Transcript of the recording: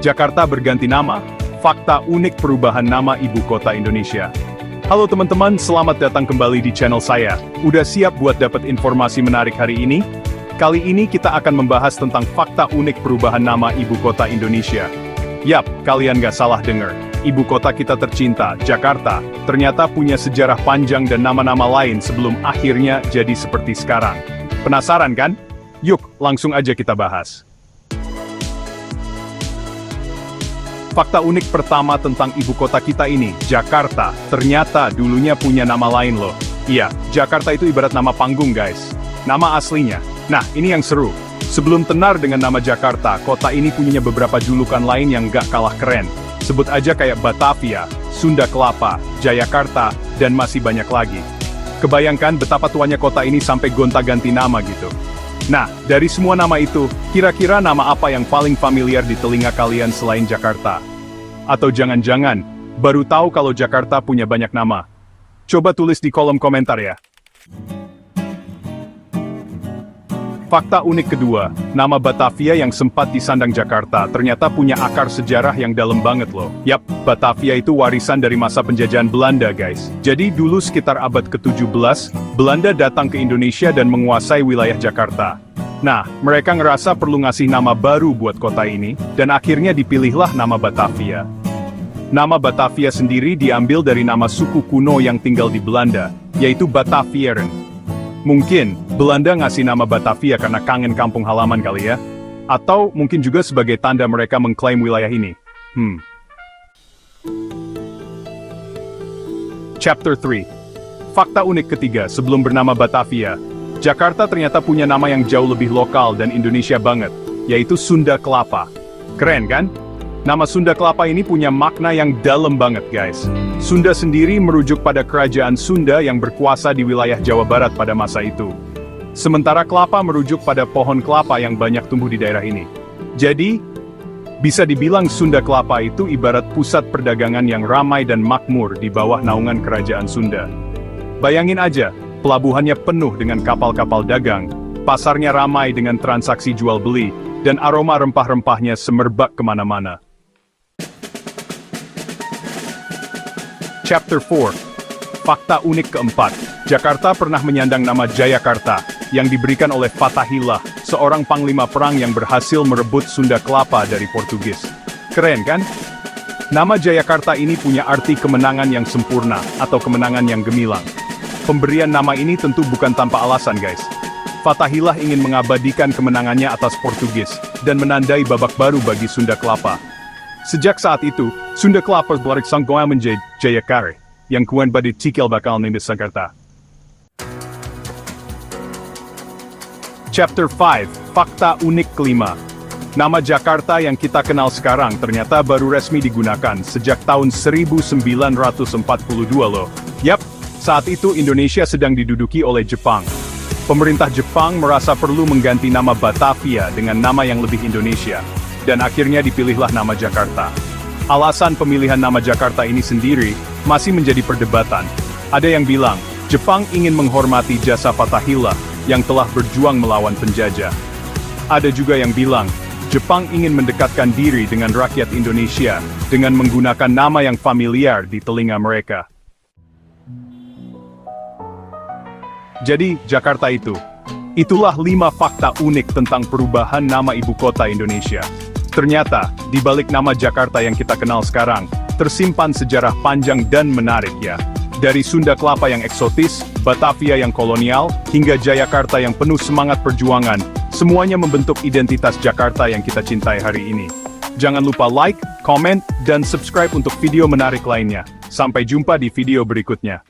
Jakarta berganti nama, fakta unik perubahan nama ibu kota Indonesia. Halo teman-teman, selamat datang kembali di channel saya. Udah siap buat dapat informasi menarik hari ini? Kali ini kita akan membahas tentang fakta unik perubahan nama ibu kota Indonesia. Yap, kalian gak salah dengar. Ibu kota kita tercinta, Jakarta, ternyata punya sejarah panjang dan nama-nama lain sebelum akhirnya jadi seperti sekarang. Penasaran kan? Yuk, langsung aja kita bahas. Fakta unik pertama tentang ibu kota kita ini, Jakarta, ternyata dulunya punya nama lain loh. Iya, Jakarta itu ibarat nama panggung guys. Nama aslinya. Nah, ini yang seru. Sebelum tenar dengan nama Jakarta, kota ini punya beberapa julukan lain yang gak kalah keren. Sebut aja kayak Batavia, Sunda Kelapa, Jayakarta, dan masih banyak lagi. Kebayangkan betapa tuanya kota ini sampai gonta-ganti nama gitu. Nah, dari semua nama itu, kira-kira nama apa yang paling familiar di telinga kalian selain Jakarta? Atau jangan-jangan, baru tahu kalau Jakarta punya banyak nama? Coba tulis di kolom komentar ya. Fakta unik kedua, nama Batavia yang sempat disandang Jakarta ternyata punya akar sejarah yang dalam banget loh. Yap, Batavia itu warisan dari masa penjajahan Belanda guys. Jadi dulu sekitar abad ke-17, Belanda datang ke Indonesia dan menguasai wilayah Jakarta. Nah, mereka ngerasa perlu ngasih nama baru buat kota ini, dan akhirnya dipilihlah nama Batavia. Nama Batavia sendiri diambil dari nama suku kuno yang tinggal di Belanda, yaitu Batavieren. Mungkin, Belanda ngasih nama Batavia karena kangen kampung halaman kali ya? Atau mungkin juga sebagai tanda mereka mengklaim wilayah ini. Chapter 3. Fakta unik ketiga sebelum bernama Batavia. Jakarta ternyata punya nama yang jauh lebih lokal dan Indonesia banget, yaitu Sunda Kelapa. Keren kan? Nama Sunda Kelapa ini punya makna yang dalam banget guys. Sunda sendiri merujuk pada kerajaan Sunda yang berkuasa di wilayah Jawa Barat pada masa itu. Sementara kelapa merujuk pada pohon kelapa yang banyak tumbuh di daerah ini. Jadi, bisa dibilang Sunda Kelapa itu ibarat pusat perdagangan yang ramai dan makmur di bawah naungan kerajaan Sunda. Bayangin aja, pelabuhannya penuh dengan kapal-kapal dagang, pasarnya ramai dengan transaksi jual beli, dan aroma rempah-rempahnya semerbak kemana-mana. Chapter 4. Fakta unik keempat. Jakarta pernah menyandang nama Jayakarta, yang diberikan oleh Fatahillah, seorang panglima perang yang berhasil merebut Sunda Kelapa dari Portugis. Keren kan? Nama Jayakarta ini punya arti kemenangan yang sempurna, atau kemenangan yang gemilang. Pemberian nama ini tentu bukan tanpa alasan guys. Fatahillah ingin mengabadikan kemenangannya atas Portugis, dan menandai babak baru bagi Sunda Kelapa. Sejak saat itu, Sunda Kelapa balik sanggoa menjadi Jayakarta, yang kuan pada cikal bakal name Jakarta. Chapter 5, Fakta unik kelima. Nama Jakarta yang kita kenal sekarang ternyata baru resmi digunakan sejak tahun 1942 loh. Yap, saat itu Indonesia sedang diduduki oleh Jepang. Pemerintah Jepang merasa perlu mengganti nama Batavia dengan nama yang lebih Indonesia. Dan akhirnya dipilihlah nama Jakarta. Alasan pemilihan nama Jakarta ini sendiri masih menjadi perdebatan. Ada yang bilang, Jepang ingin menghormati jasa Fatahillah yang telah berjuang melawan penjajah. Ada juga yang bilang, Jepang ingin mendekatkan diri dengan rakyat Indonesia dengan menggunakan nama yang familiar di telinga mereka. Jadi, Jakarta itu. Itulah 5 fakta unik tentang perubahan nama ibu kota Indonesia. Ternyata, di balik nama Jakarta yang kita kenal sekarang, tersimpan sejarah panjang dan menarik ya. Dari Sunda Kelapa yang eksotis, Batavia yang kolonial, hingga Jayakarta yang penuh semangat perjuangan, semuanya membentuk identitas Jakarta yang kita cintai hari ini. Jangan lupa like, comment, dan subscribe untuk video menarik lainnya. Sampai jumpa di video berikutnya.